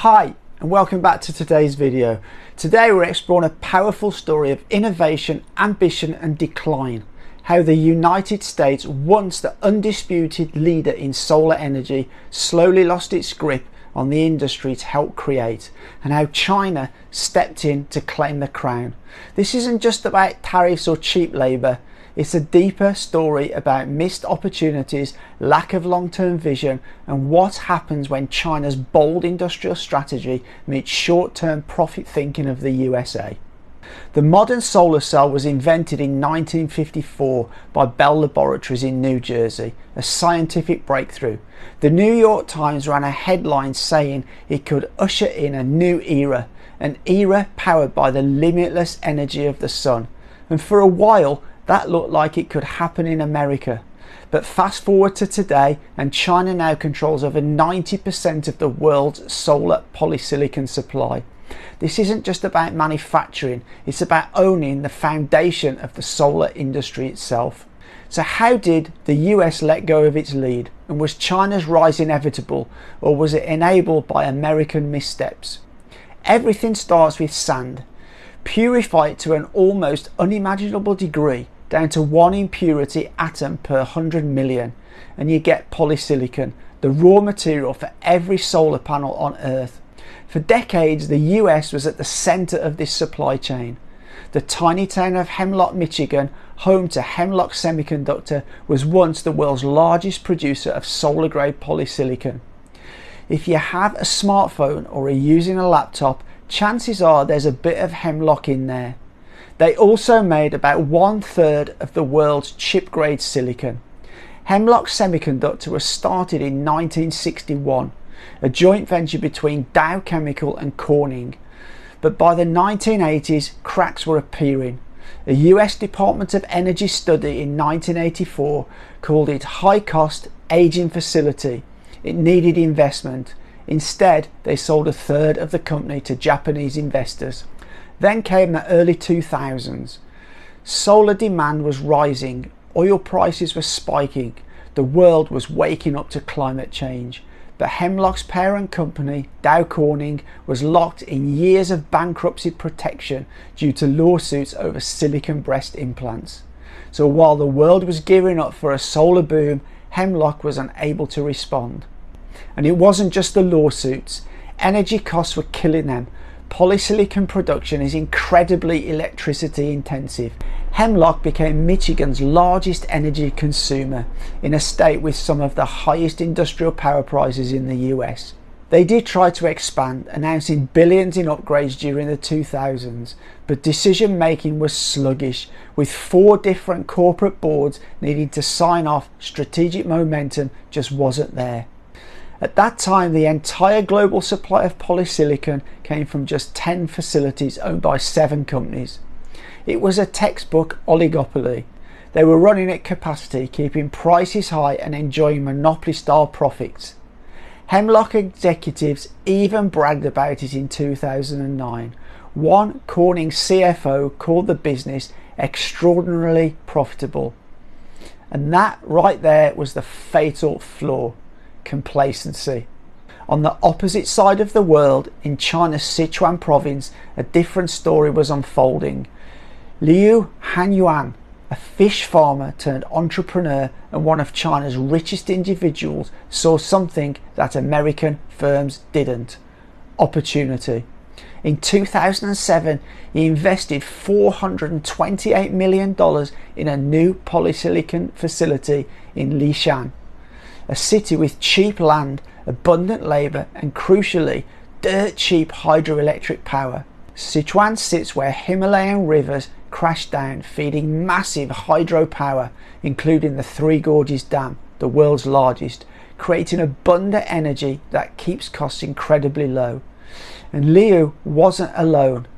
Hi and welcome back to today's video. Today we're exploring a powerful story of innovation, ambition and decline. How the United States, once the undisputed leader in solar energy, slowly lost its grip on the industry it helped create, and how China stepped in to claim the crown. This isn't just about tariffs or cheap labour. It's a deeper story about missed opportunities, lack of long-term vision, and what happens when China's bold industrial strategy meets short-term profit thinking of the USA. The modern solar cell was invented in 1954 by Bell Laboratories in New Jersey, a scientific breakthrough. The New York Times ran a headline saying it could usher in a new era, an era powered by the limitless energy of the sun. And for a while, that looked like it could happen in America. But fast forward to today, and China now controls over 90% of the world's solar polysilicon supply. This isn't just about manufacturing, it's about owning the foundation of the solar industry itself. So how did the US let go of its lead? And was China's rise inevitable, or was it enabled by American missteps? Everything starts with sand. Purify it to an almost unimaginable degree, down to one impurity atom per 100 million, and you get polysilicon, the raw material for every solar panel on Earth. For decades, the US was at the center of this supply chain. The tiny town of Hemlock, Michigan, home to Hemlock Semiconductor, was once the world's largest producer of solar-grade polysilicon. If you have a smartphone or are using a laptop, chances are there's a bit of Hemlock in there. They also made about 1/3 of the world's chip-grade silicon. Hemlock Semiconductor was started in 1961, a joint venture between Dow Chemical and Corning. But by the 1980s, cracks were appearing. A US Department of Energy study in 1984 called it high-cost, aging facility. It needed investment. Instead, they sold 1/3 of the company to Japanese investors. Then came the early 2000s. Solar demand was rising, oil prices were spiking, the world was waking up to climate change. But Hemlock's parent company, Dow Corning, was locked in years of bankruptcy protection due to lawsuits over silicon breast implants. So while the world was gearing up for a solar boom, Hemlock was unable to respond. And it wasn't just the lawsuits. Energy costs were killing them. Polysilicon production is incredibly electricity intensive. Hemlock became Michigan's largest energy consumer in a state with some of the highest industrial power prices in the US. They did try to expand, announcing billions in upgrades during the 2000s, but decision making was sluggish, with 4 different corporate boards needing to sign off. Strategic momentum just wasn't there. At that time, the entire global supply of polysilicon came from just 10 facilities owned by 7 companies. It was a textbook oligopoly. They were running at capacity, keeping prices high and enjoying monopoly-style profits. Hemlock executives even bragged about it in 2009. One Corning CFO called the business extraordinarily profitable. And that right there was the fatal flaw. Complacency. On the opposite side of the world, in China's Sichuan province, a different story was unfolding. Liu Hanyuan, a fish farmer turned entrepreneur and one of China's richest individuals, saw something that American firms didn't: opportunity. In 2007, he invested $428 million in a new polysilicon facility in Lishan, a city with cheap land, abundant labour and, crucially, dirt cheap hydroelectric power. Sichuan sits where Himalayan rivers crash down, feeding massive hydropower, including the Three Gorges Dam, the world's largest, creating abundant energy that keeps costs incredibly low. And Liu wasn't alone.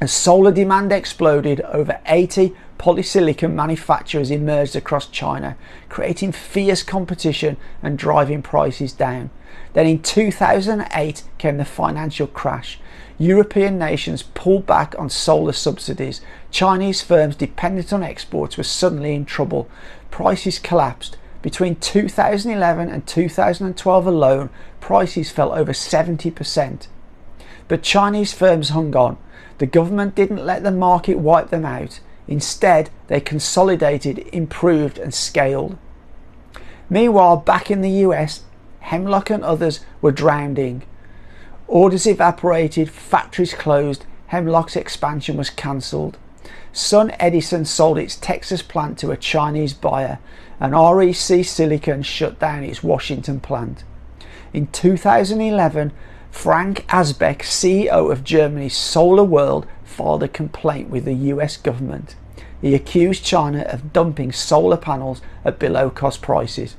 As solar demand exploded, over 80 polysilicon manufacturers emerged across China, creating fierce competition and driving prices down. Then in 2008 came the financial crash. European nations pulled back on solar subsidies. Chinese firms dependent on exports were suddenly in trouble. Prices collapsed. Between 2011 and 2012 alone, prices fell over 70%. But Chinese firms hung on. The government didn't let the market wipe them out. Instead, they consolidated, improved and scaled. Meanwhile, back in the US, Hemlock and others were drowning. Orders evaporated, factories closed, Hemlock's expansion was cancelled. Sun Edison sold its Texas plant to a Chinese buyer, and REC Silicon shut down its Washington plant. In 2011, Frank Asbeck, CEO of Germany's Solar World, filed a complaint with the US government. He accused China of dumping solar panels at below cost prices.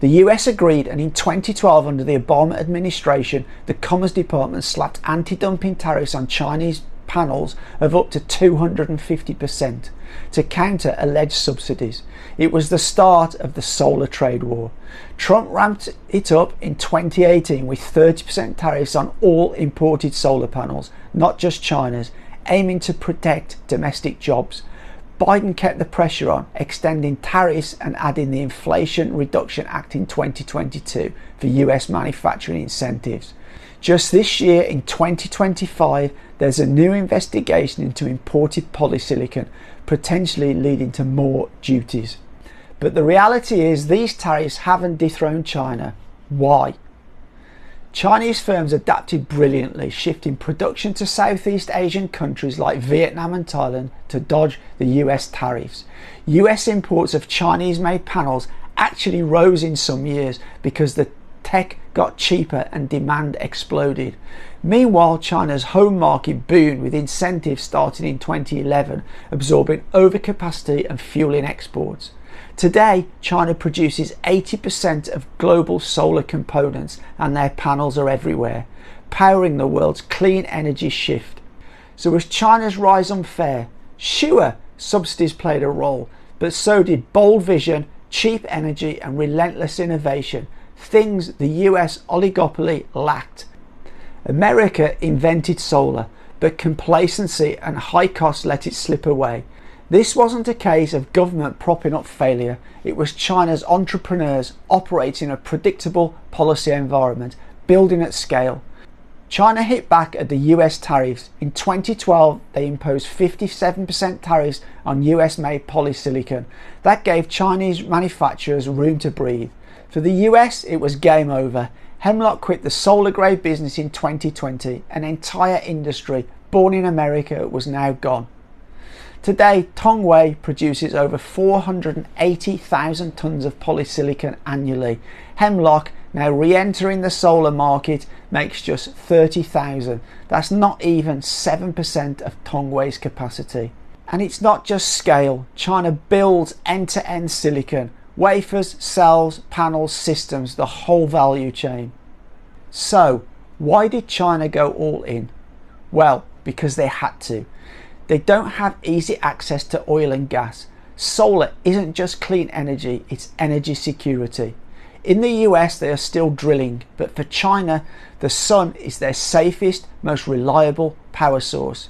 The US agreed, and in 2012, under the Obama administration, the Commerce Department slapped anti-dumping tariffs on Chinese panels of up to 250% to counter alleged subsidies. It was the start of the solar trade war. Trump ramped it up in 2018 with 30% tariffs on all imported solar panels, not just China's, aiming to protect domestic jobs. Biden kept the pressure on, extending tariffs and adding the Inflation Reduction Act in 2022 for US manufacturing incentives. Just this year, in 2025, there's a new investigation into imported polysilicon, potentially leading to more duties. But the reality is these tariffs haven't dethroned China. Why? Chinese firms adapted brilliantly, shifting production to Southeast Asian countries like Vietnam and Thailand to dodge the US tariffs. US imports of Chinese-made panels actually rose in some years because the tech got cheaper and demand exploded. Meanwhile, China's home market boomed with incentives starting in 2011, absorbing overcapacity and fueling exports. Today, China produces 80% of global solar components, and their panels are everywhere, powering the world's clean energy shift. So was China's rise unfair? Sure, subsidies played a role, but so did bold vision, cheap energy and relentless innovation, things the US oligopoly lacked. America invented solar, but complacency and high costs let it slip away. This wasn't a case of government propping up failure, it was China's entrepreneurs operating a predictable policy environment, building at scale. China hit back at the US tariffs. In 2012, they imposed 57% tariffs on US-made polysilicon. That gave Chinese manufacturers room to breathe. For the US, it was game over. Hemlock quit the solar grade business in 2020. An entire industry born in America was now gone. Today, Tongwei produces over 480,000 tonnes of polysilicon annually. Hemlock, now re-entering the solar market, makes just 30,000. That's not even 7% of Tongwei's capacity. And it's not just scale. China builds end-to-end silicon. Wafers, cells, panels, systems, the whole value chain. So, why did China go all in? Well, because they had to. They don't have easy access to oil and gas. Solar isn't just clean energy, it's energy security. In the US, they are still drilling, but for China, the sun is their safest, most reliable power source.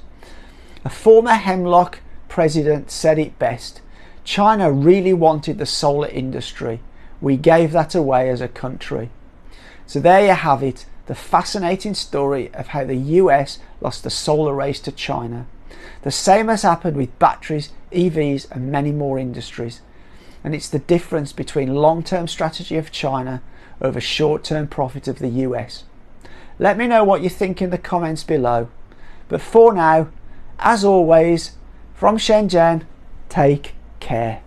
A former Hemlock president said it best: China really wanted the solar industry. We gave that away as a country. So there you have it, the fascinating story of how the US lost the solar race to China. The same has happened with batteries, EVs and many more industries. And it's the difference between long-term strategy of China over short-term profit of the US. Let me know what you think in the comments below. But for now, as always, from Shenzhen, take care.